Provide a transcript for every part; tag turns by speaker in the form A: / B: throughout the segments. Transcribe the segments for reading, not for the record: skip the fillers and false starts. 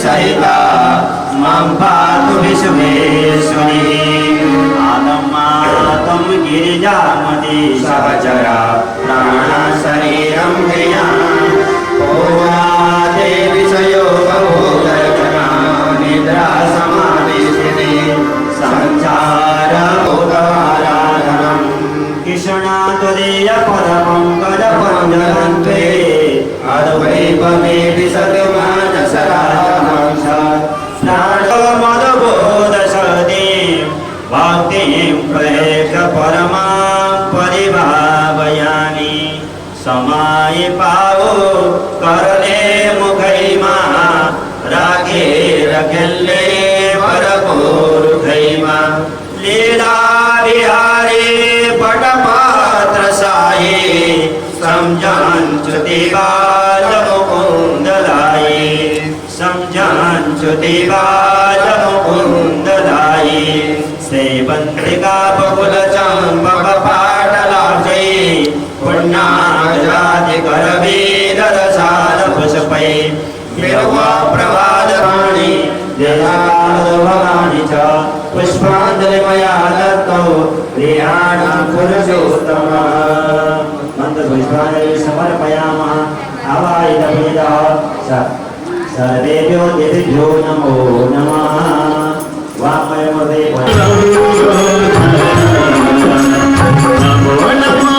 A: सहिता मां पातु विश्वेश्वरी आदमातं गिरिजामती सहचरा प्राणा शरीरं धिया ओवादे विषयोपभोगजना निद्रा समाधिस्थिते संसार भोगाराधनं कृष्णात्वदेय पदपङ्कजपञ्जनन्ते अद्वैपमे विशतमानसरामंस प्राणमदबोधसदे भक्तिं प्रयेष परमां परिभावयामि समाय पाओ करले मुखैमा राखे रखेले परपोरुखैमा लीला विहारे पटपात्र साये समझांचु देवाल मुकुंदलाये समझांचु देवाल मुकुंदलाये सेवंत्रिका बकुल चंपक पाटलाक्षे पुण्णाजाति करवीर सार पुष्पै विरवा प्रभातवाणी जयाभवानी च पुष्पांजलिमया दत्तो प्रियाणां पुरुषोत्तम मंत्रपुष्पाञ्जलि समर्पयामः आवाहितवेदः सर्वेभ्यो देवेभ्यो नमो नमः वाङ्मयमूर्ते नमो नमो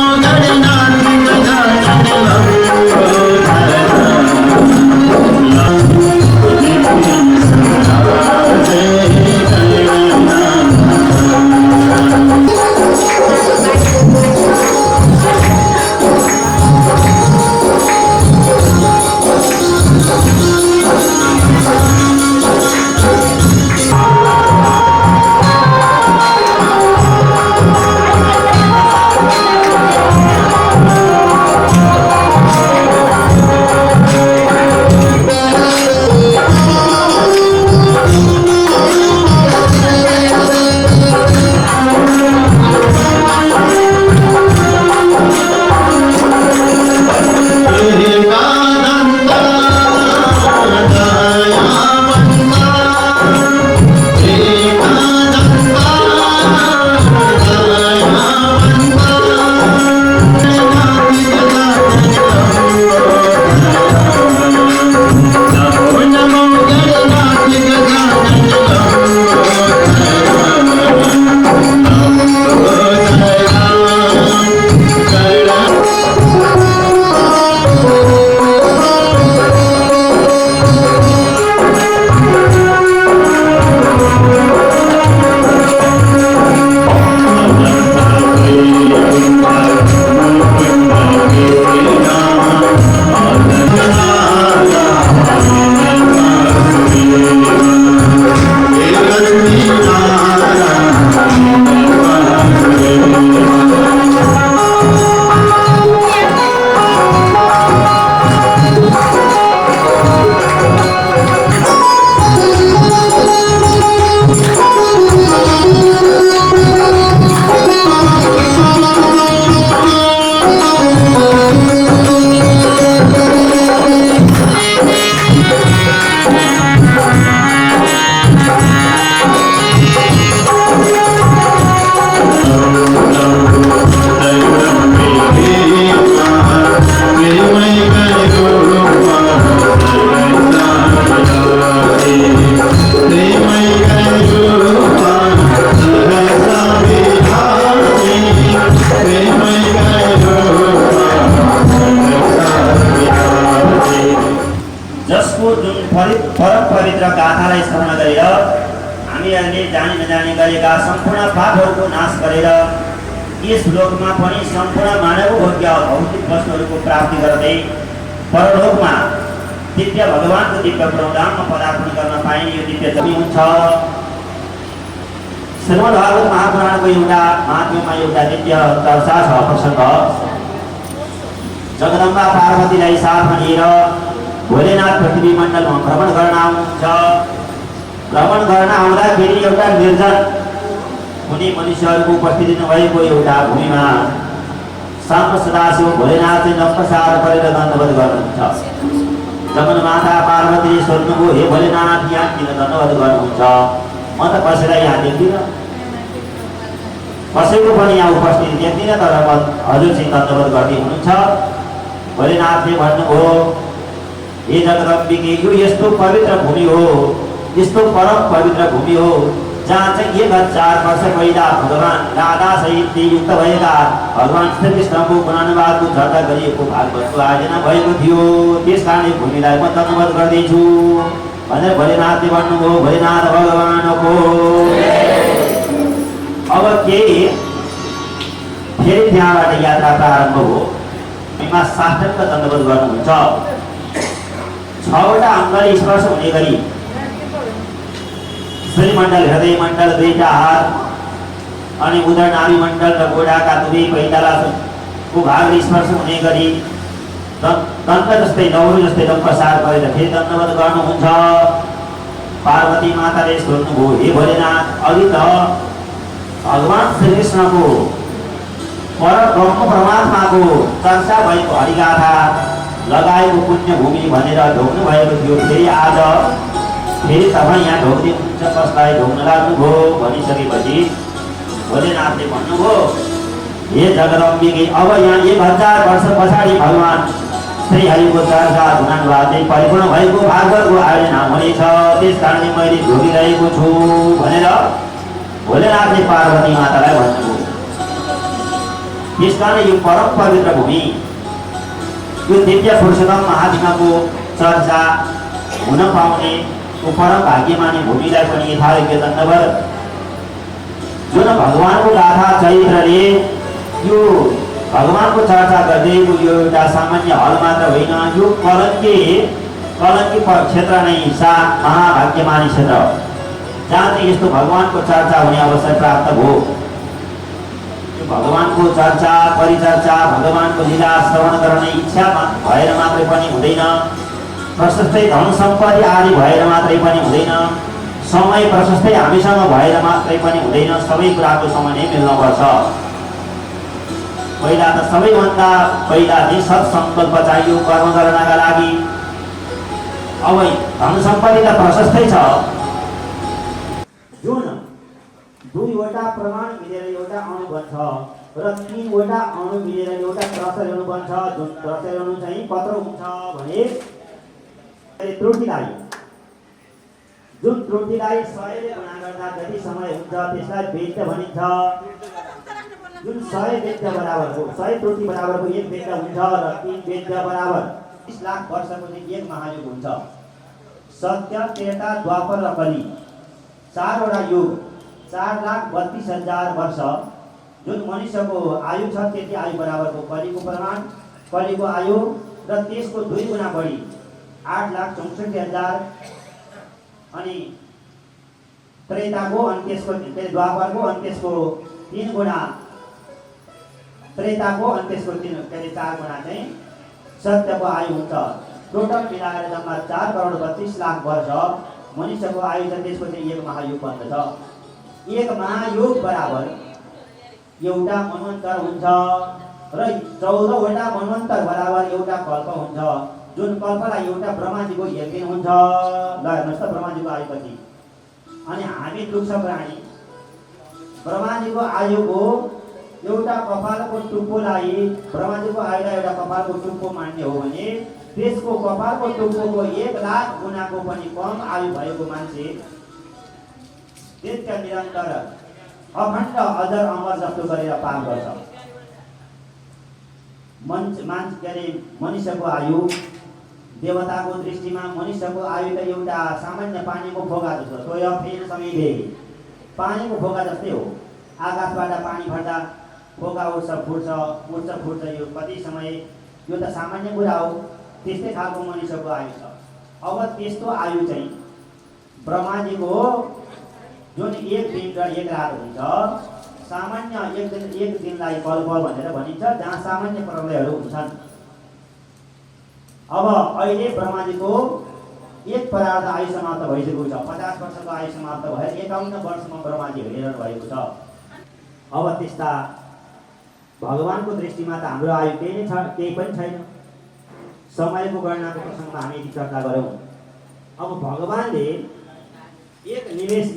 A: दिव्य भगवानको दिव्य प्रोग्राममा पदार्पण गर्न पाइने यो दिव्य जमी हुन्छ। श्रीमद् भागवत महापुराणको एउटा महात्म्यमा एउटा दिव्य चर्चा छ प्रसङ्ग। जगदम्बा पार्वतीलाई साथमा लिएर भोलेनाथ पृथ्वी मण्डलमा भ्रमण गर्न आउनुहुन्छ। भ्रमण गर्न आउँदाखेरि एउटा निर्जन मुनि मनुष्यहरूको उपस्थिति नभएको एउटा भूमिमा साम सदाशिव भोलेनाथले नमस्कार गरेर दण्डवत गर्नुहुन्छ। जमन माता पार्वतीले सोध्नुभयो, हे भोलेनाथ यहाँ किन दण्डवत गर्नुहुन्छ? म त कसैलाई यहाँ देख्दिनँ, कसैको पनि यहाँ उपस्थिति देख्दिनँ, तर म हजुर चाहिँ दण्डवत गर्दै हुनुहुन्छ। भोलेनाथले भन्नुभयो, हे जगदम्बिके, यो यस्तो पवित्र भूमि हो, यस्तो परम पवित्र भूमि हो जहाँ चाहिँ 1000 वर्ष पहिला भगवान राधा सहित युक्त भएका भगवान श्रीकृष्णको गुणानुवादको चर्चा गरिएको भागवतको आयोजना भएको थियो। त्यस कारणले भूमिलाई म दण्डवत गर्दैछु भनेर भोलेनाथले भन्नुभयो। भोलेनाथ भगवानको अब केही फेरि त्यहाँबाट यात्रा प्रारम्भ हो। भूमिमा साष्टाङ्ग दण्डवत गर्नुहुन्छ। 6वटा अङ्गले स्पर्श हुने गरी श्रीमण्डल, हृदय मण्डल, दुईटा हात अनि उदर नाभि मण्डल र गोडाका दुवै पैतालाको भागले स्पर्श हुने गरी दण्ड जस्तै नौरो जस्तै प्रसार गरेर फेरि दण्डवत गर्नुहुन्छ। पार्वती माताले सोध्नुभयो, हे भोलेनाथ, अघि त भगवान श्रीकृष्णको परब्रह्म परमात्माको चर्चा भएको हरिगाथा लगाएको पुण्य भूमि भनेर ढोक्नु भएको थियो। फेरि आज फेरि तपाईँ यहाँ ढोक्दै हुनुहुन्छ, कसलाई ढोक्न लाग्नुभयो? भनिसकेपछि भोलेनाथले भन्नुभयो, हे जगदम्बिके, अब यहाँ 1000 वर्ष पछाडि भगवान श्रीहरिको चर्चा गुणानुवादले परिपूर्ण भएको भागवतको आयोजना हुनेछ। त्यस कारणले मैले ढोकिरहेको छु भनेर भोलेनाथले पार्वती मातालाई भन्नुभयो। त्यस कारण यो परम पवित्र भूमि, यो दिव्य पुरुषोत्तम महात्माको चर्चा हुन पाउने परम भाग्यमानी भूमिलाई पनि यथायोग्य दण्डवत। जुन भगवानको गाथा चरित्रले यो भगवानको चर्चा गर्दैको यो एउटा सामान्य हल मात्र होइन, यो कलङ्की क्षेत्र नै महाभाग्यमानी क्षेत्र जहाँ चाहिँ यस्तो भगवानको चर्चा हुने अवसर प्राप्त भयो। यो भगवानको चर्चा, परिचर्चा, भगवानको लीला श्रवण गर्ने इच्छा भएर मात्रै पनि हुँदैन, प्रशस्तै धन सम्पत्ति आदि भएर मात्रै पनि हुँदैन, समय प्रशस्तै हामीसँग भएर मात्रै पनि हुँदैन, सबै कुराको समय नै मिल्नुपर्छ। पहिला त सबैभन्दा पहिला चाहिँ सत्सङ्कल्प चाहियो कर्म गर्नका लागि। अब धन सम्पत्ति त प्रशस्तै छ, जुन 2वटा प्रमाण मिलेर एउटा अणु बन्छ र 3वटा अणु मिलेर एउटा त्रसर अणु बन्छ। जुन त्रसर अणु चाहिँ कत्रो हुन्छ भने त्रुटिलाई 100ले गुणा गर्दा जति समय हुन्छ त्यसलाई वेद्य भनिन्छ। जुन 100 वेद्य बराबरको 100 त्रुटि बराबरको 1 वेद्य हुन्छ र 3 वेद्य बराबर 30 लाख वर्षको चाहिँ 1 महायुग हुन्छ। सत्य, त्रेता, द्वापर र कली 4वटा युग 4,32,000 वर्ष। जुन मनुष्यको आयु छ त्यति आयु बराबरको कलीको प्रमाण, कलीको आयु र त्यसको 2 गुणा बढी 8,64,000 अनि त्रेताको अनि त्यसको द्वापरको अनि त्यसको 3 गुणा, त्रेताको अनि त्यसको 4 गुणा चाहिँ सत्यको आयु हुन्छ। टोटल मिलाएर जम्मा 4,32,00,000 वर्ष मनुष्यको आयु छ। त्यसको चाहिँ 1 महायुग बन्दछ। 1 महायुग बराबर एउटा मनवन्तर हुन्छ र 14वटा मनवन्तर बराबर एउटा कल्प हुन्छ। जुन कल्पलाई एउटा ब्रह्माजीको 1 दिन हुन्छ। ल हेर्नुहोस् त ब्रह्माजीको आयु कति। अनि हामी दुःख प्राणी ब्रह्माजीको आयुको एउटा कपालको टुप्पोलाई ब्रह्माजीको आयुलाई एउटा कपालको टुप्पो मान्ने हो भने त्यसको कपालको टुप्पोको 1 लाख गुणाको पनि कम आयु भएको मान्छे नित्य निरन्तर अखण्ड अजर अमर जस्तो गरेर पार गर्छ। मनुष्यको आयु देवताको दृष्टिमा मनुष्यको आयु त एउटा सामान्य पानीको फोका जस्तो, सोय फेन समिले पानीको फोका जस्तै हो। आकाशबाट पानी भर्दा फोका उठ्छ फुट्छ यो कति समय, यो त सामान्य कुरा हो। त्यस्तै खालको मनुष्यको आयु छ। अब त्यस्तो आयु चाहिँ ब्रह्माजीको जुन 1 दिन र 1 रात हुन्छ, सामान्य 1 दिनलाई कल्प भनेर भनिन्छ, जहाँ सामान्य प्रलयहरू हुन्छन्। अब अहिले ब्रह्माजीको 1 परार्ध आयु समाप्त भइसकेको छ। 50 वर्षको आयु समाप्त भएर 51 वर्षमा ब्रह्माजी हिँडिरहनु भएको छ। अब त्यस्ता भगवानको दृष्टिमा त हाम्रो आयु केही पनि छैन। समयको गणनाको प्रसङ्गमा हामी यति चर्चा गऱ्यौँ। अब भगवानले एक निमेष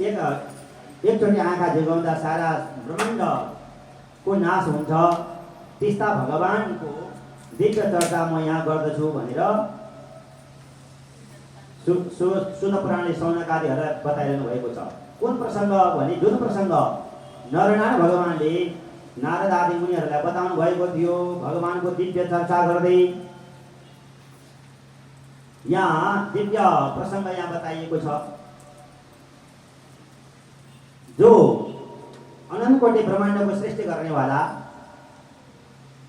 A: एकचोटि आँखा झिकाउँदा सारा ब्रह्माण्डको नाश हुन्छ। त्यस्ता भगवानको दिव्य चर्चा म यहाँ गर्दछु भनेर सुन पुराणले सौनकादिहरूलाई बताइरहनु भएको छ। कुन प्रसङ्ग भने जुन प्रसङ्ग नरनारायण भगवानले नारद आदि मुनिहरूलाई बताउनु भएको थियो भगवानको दिव्य चर्चा गर्दै। यहाँ दिव्य प्रसङ्ग यहाँ बताइएको छ। जो अनन्त कोटि ब्रह्माण्डको सृष्टि गर्नेवाला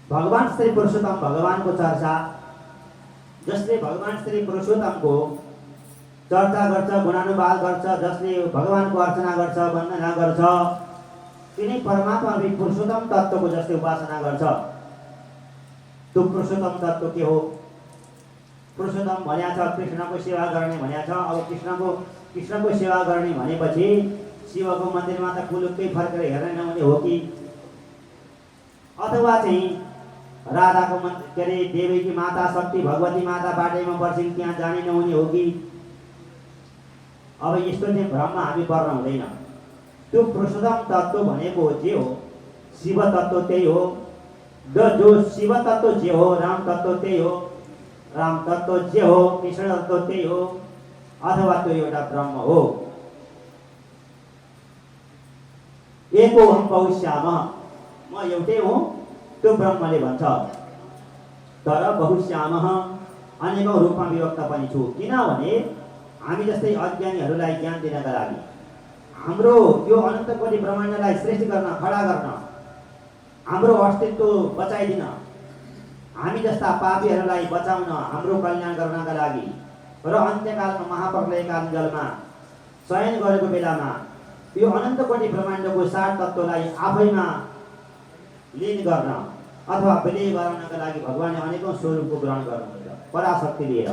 A: भगवान श्री पुरुषोत्तम भगवानको चर्चा, जसले भगवान श्री पुरुषोत्तमको चर्चा गर्छ, गुणानुवाद गर्छ, जसले भगवानको अर्चना गर्छ, वन्दना गर्छ, तिनी परमात्मा पुरुषोत्तम तत्त्वको जसले उपासना गर्छ। त्यो पुरुषोत्तम तत्त्व के हो? पुरुषोत्तम भनेको छ कृष्णको सेवा गर्ने भनेको छ। अब कृष्णको सेवा गर्ने भनेपछि शिवको मन्दिरमा त पुलुक्कै फर्केर हेर्न नहुने हो कि? अथवा चाहिँ राधाको मन्दिर के अरे देवीकी माता शक्ति भगवती माता बाटैमा पर्छिन् त्यहाँ जाने नहुने हो कि? अब यस्तो चाहिँ भ्रममा हामी पर्न हुँदैन। त्यो पुरुषोत्तम तत्त्व भनेको जे हो शिव तत्त्व त्यही हो। जो शिव तत्त्व जे हो राम तत्त्व त्यही हो। राम तत्त्व जे हो कृष्ण तत्त्व त्यही हो। अथवा त्यो एउटा ब्रह्म हो। एको हम बहुश्याम, म एउटै हुँ त्यो ब्रह्मले भन्छ। तर बहुश्याम अनेकौं रूपमा विभक्त पनि छु। किनभने हामी जस्तै अज्ञानीहरूलाई ज्ञान दिनका लागि, हाम्रो यो अनन्त कोटि ब्रह्माण्डलाई सृष्टि गर्न, खडा गर्न, हाम्रो अस्तित्व बचाइदिन, हामी जस्ता पापीहरूलाई बचाउन, हाम्रो कल्याण गर्नका लागि र अन्त्यकालमा महाप्रलयकालीन जलमा शयन गरेको बेलामा यो अनन्त कोटि ब्रह्माण्डको सार तत्त्वलाई आफैमा लीन गर्न अथवा विलय गराउनका लागि भगवानले अनेकौं स्वरूपको ग्रहण गर्नुहुन्छ पराशक्ति लिएर।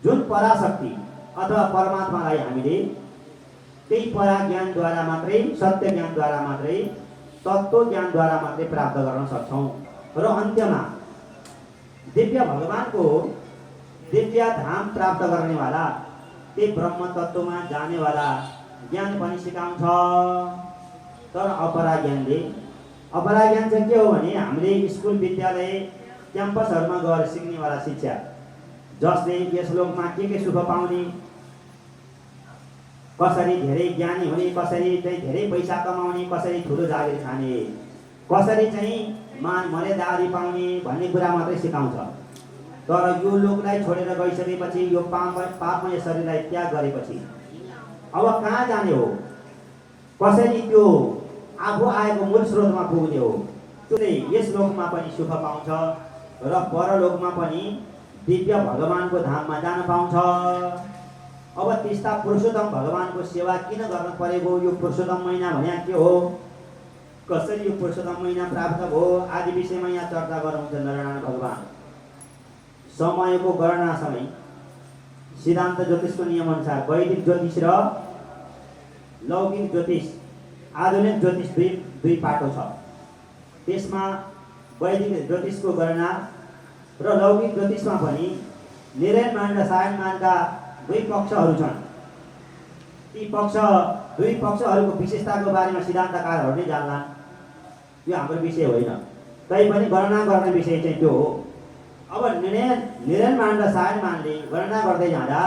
A: जुन पराशक्ति अथवा परमात्मालाई हामीले त्यही परा ज्ञानद्वारा मात्रै, सत्य ज्ञानद्वारा मात्रै, तत्त्व ज्ञानद्वारा मात्रै प्राप्त गर्न सक्छौँ। र अन्त्यमा दिव्य भगवानको दिव्य धाम प्राप्त गर्नेवाला, त्यही ब्रह्म तत्त्वमा जानेवाला ज्ञान पनि सिकाउँछ। तर अपरा ज्ञान चाहिँ के हो भने हामीले स्कुल विद्यालय क्याम्पसहरूमा गएर सिक्नेवाला शिक्षा, जसले यस लोकमा के सुख पाउने, कसरी धेरै ज्ञानी हुने, कसरी चाहिँ धेरै पैसा कमाउने, कसरी ठुलो जागिर खाने, कसरी चाहिँ मान मर्यादा आदि पाउने भन्ने कुरा मात्रै सिकाउँछ। तर यो लोकलाई छोडेर गइसकेपछि, यो पापमय शरीरलाई त्याग गरेपछि अब कहाँ जाने हो? कसरी त्यो आफू आएको मूल स्रोतमा पुग्ने हो? त्यसले यस लोकमा पनि सुख पाउँछ र परलोकमा पनि दिव्य भगवानको धाममा जान पाउँछ। अब त्यस्ता पुरुषोत्तम भगवानको सेवा किन गर्न परेको? यो पुरुषोत्तम महिना भने के हो, कसरी यो पुरुषोत्तम महिना प्राप्त भयो आदि विषयमा यहाँ चर्चा गर्नुहुन्छ नारायण भगवान। समयको गणना समय सिद्धान्त ज्योतिषको नियम अनुसार वैदिक ज्योतिष र लौकिक ज्योतिष, आधुनिक ज्योतिष दुई पाटो छ। त्यसमा वैदिक ज्योतिषको गणना र लौकिक ज्योतिषमा पनि निरयनमान र सायनमानका दुई पक्षहरू छन्। ती दुई पक्षहरूको विशेषताको बारेमा सिद्धान्तकारहरूले जान्लान्। यो हाम्रो विषय होइन, तैपनि गणना गर्ने विषय चाहिँ त्यो हो। अब निरयनमान र सायनमानले गणना गर्दै जाँदा